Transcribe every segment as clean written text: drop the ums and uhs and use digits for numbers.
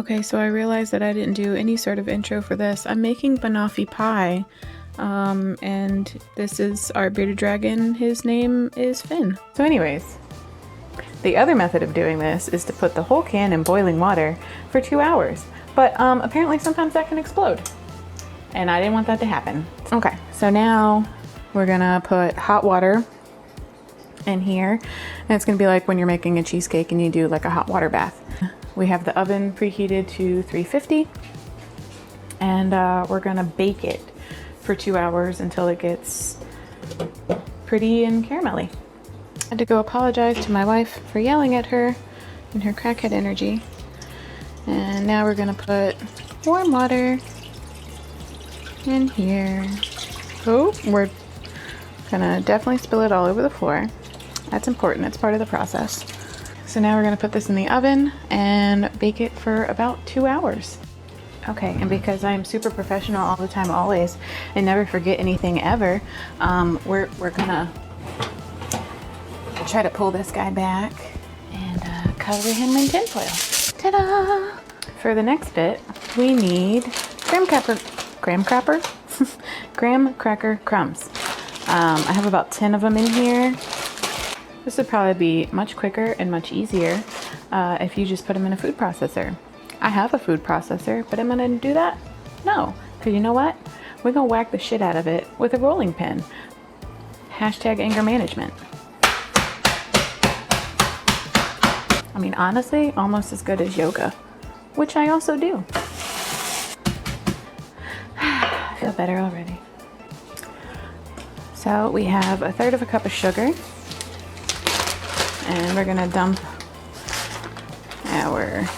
Okay, so I realized that I didn't do any sort of intro for this. I'm making banoffee-pie, and this is our bearded dragon. His name is Finn. So anyways, the other method of doing this is to put the whole can in boiling water for 2 hours. But apparently sometimes that can explode, and I didn't want that to happen. Okay, so now we're gonna put hot water in here, and it's gonna be like when you're making a cheesecake and you do like a hot water bath. We have the oven preheated to 350, and we're gonna bake it for 2 hours until it gets pretty and caramelly. I had to go apologize to my wife for yelling at her and her crackhead energy. And now we're gonna put warm water in here. Oh, we're gonna definitely spill it all over the floor. That's important, it's part of the process. So now we're gonna put this in the oven and bake it for about 2 hours. Okay, and because I'm super professional all the time, always, and never forget anything ever, we're gonna try to pull this guy back and cover him in tinfoil. Ta-da! For the next bit, we need graham cracker crumbs. I have about 10 of them in here. This would probably be much quicker and much easier if you just put them in a food processor. I have a food processor, but am I gonna do that? No, because you know what? We're gonna whack the shit out of it with a rolling pin. Hashtag anger management. I mean, honestly, almost as good as yoga, which I also do. I feel better already. So we have 1/3 cup of sugar. And we're gonna dump our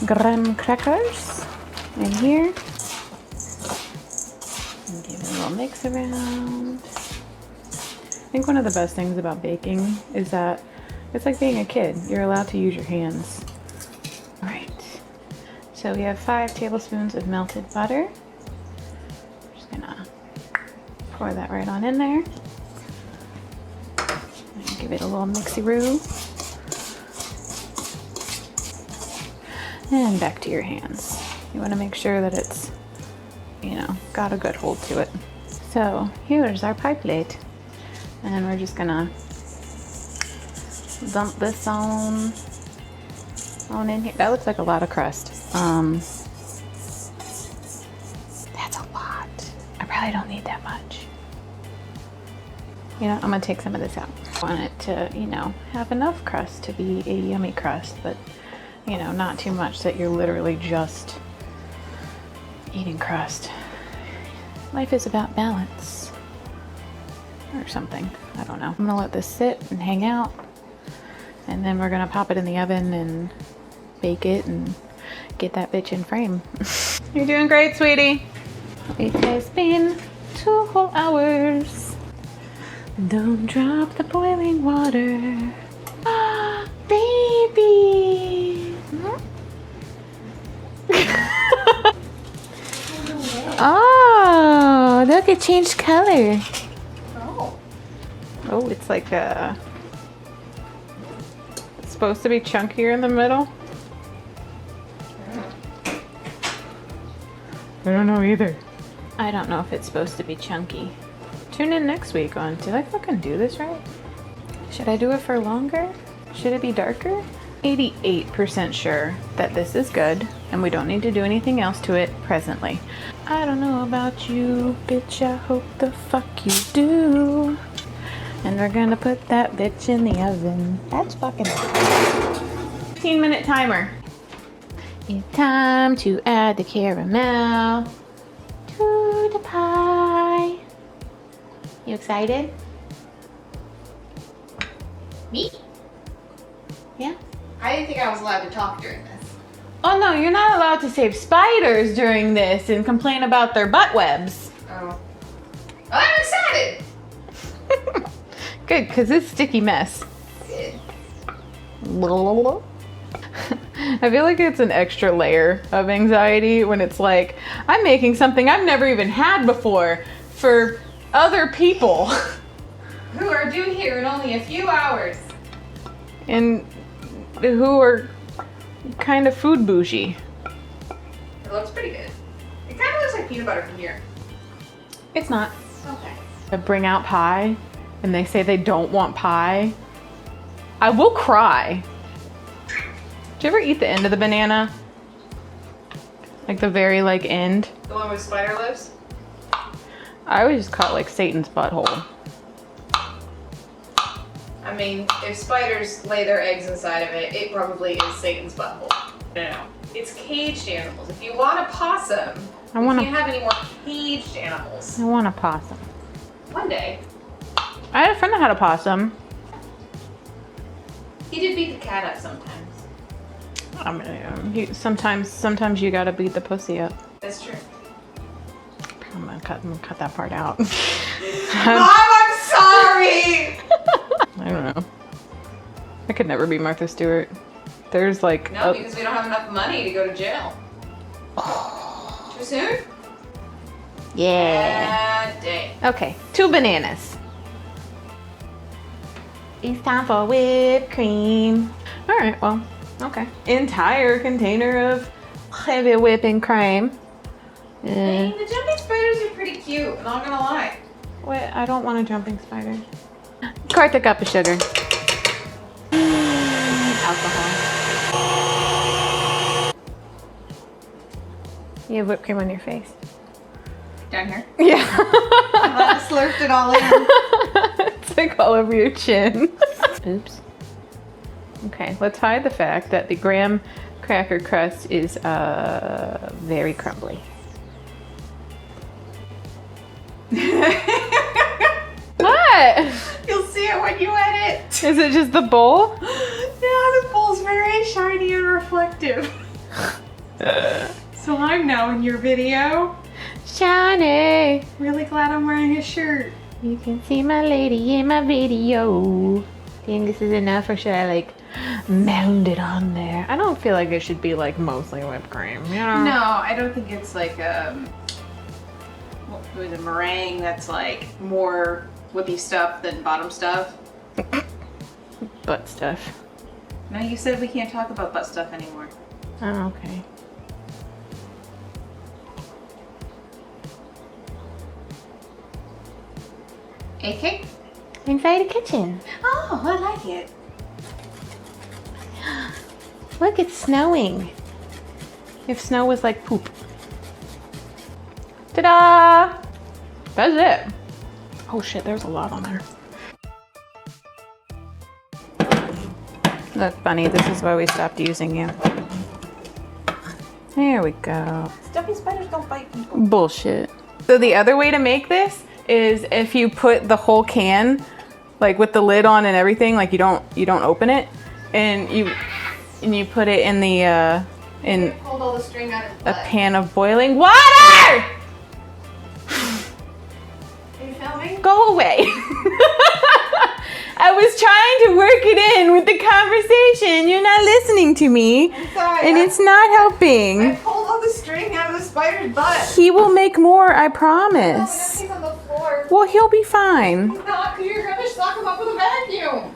graham crackers in here. And give it a little mix around. I think one of the best things about baking is that it's like being a kid. You're allowed to use your hands. All right. So we have 5 tablespoons of melted butter. Just gonna pour that right on in there. Give it a little mixy-roo. And back to your hands. You want to make sure that it's, you know, got a good hold to it. So here's our pie plate. And we're just gonna dump this on in here. That looks like a lot of crust. That's a lot. I probably don't need that much. You know, I'm gonna take some of this out. I want it to, you know, have enough crust to be a yummy crust, but, you know, not too much that you're literally just eating crust. Life is about balance. Or something. I don't know. I'm gonna let this sit and hang out, and then we're gonna pop it in the oven and bake it and get that bitch in frame. You're doing great, sweetie. It has been 2 whole hours. Don't drop the boiling water. Ah, baby. Oh, look, it changed color. Oh, it's like it's supposed to be chunkier in the middle. I don't know either. I don't know if it's supposed to be chunky. Tune in next week on, did I fucking do this right? Should I do it for longer? Should it be darker? 88% sure that this is good and we don't need to do anything else to it presently. I don't know about you, bitch, I hope the fuck you do. And we're gonna put that bitch in the oven. That's fucking 15-minute timer. It's time to add the caramel to the pie. You excited? Me? Yeah? I didn't think I was allowed to talk during this. Oh no, you're not allowed to save spiders during this and complain about their butt webs. Oh. I'm excited! Good, because it's a sticky mess. Good. I feel like it's an extra layer of anxiety when it's like, I'm making something I've never even had before for other people. Who are due here in only a few hours. And who are kind of food bougie. It looks pretty good. It kind of looks like peanut butter from here. It's not. Okay. I bring out pie and they say they don't want pie. I will cry. Did you ever eat the end of the banana? Like the very like end? The one with spider lips? I always just call it like Satan's butthole. I mean, if spiders lay their eggs inside of it, it probably is Satan's butthole. No. It's caged animals. If you want a possum, you can't have any more caged animals. I want a possum. One day. I had a friend that had a possum. He did beat the cat up sometimes. I mean, sometimes you gotta beat the pussy up. That's true. I'm gonna cut that part out. Mom, I'm sorry! I don't know. I could never be Martha Stewart. There's like No, because we don't have enough money to go to jail. Too soon? Yeah. Dang. Okay, 2 bananas. It's time for whipped cream. All right, well, okay. Entire container of heavy whipping cream. I mean, the jumping spiders are pretty cute, not gonna lie. What? I don't want a jumping spider. 1/4 cup of sugar. Alcohol. You have whipped cream on your face. Down here? Yeah. I slurped it all in. It's like all over your chin. Oops. Okay, let's hide the fact that the graham cracker crust is very crumbly. What? You'll see it when you edit. Is it just the bowl? Yeah, the bowl's very shiny and reflective. So I'm now in your video. Shiny. Really glad I'm wearing a shirt. You can see my lady in my video. Think this is enough, or should I like mound it on there? I don't feel like it should be like mostly whipped cream, you know? No, I don't think it's like what was it, meringue that's like more whippy stuff than bottom stuff. Butt stuff. No, you said we can't talk about butt stuff anymore. Oh, okay. AK? Anxietykitchen. Oh, I like it. Look, it's snowing. If snow was like poop. Ta-da! That's it. Oh shit, there's a lot on there. Look, Bunny, this is why we stopped using you. There we go. Stuffy spiders don't bite people. Bullshit. So the other way to make this is if you put the whole can, like with the lid on and everything, like you don't open it, and you put it in the in Hold all the string out of a pan of boiling water. Are you filming? Go away. I was trying to work it in with the conversation. You're not listening to me. I'm sorry. And it's not helping. I pulled all the string out of the spider's butt. He will make more, I No, promise. he's on the floor. Well, he'll be fine. Not because you're gonna suck him up with a vacuum.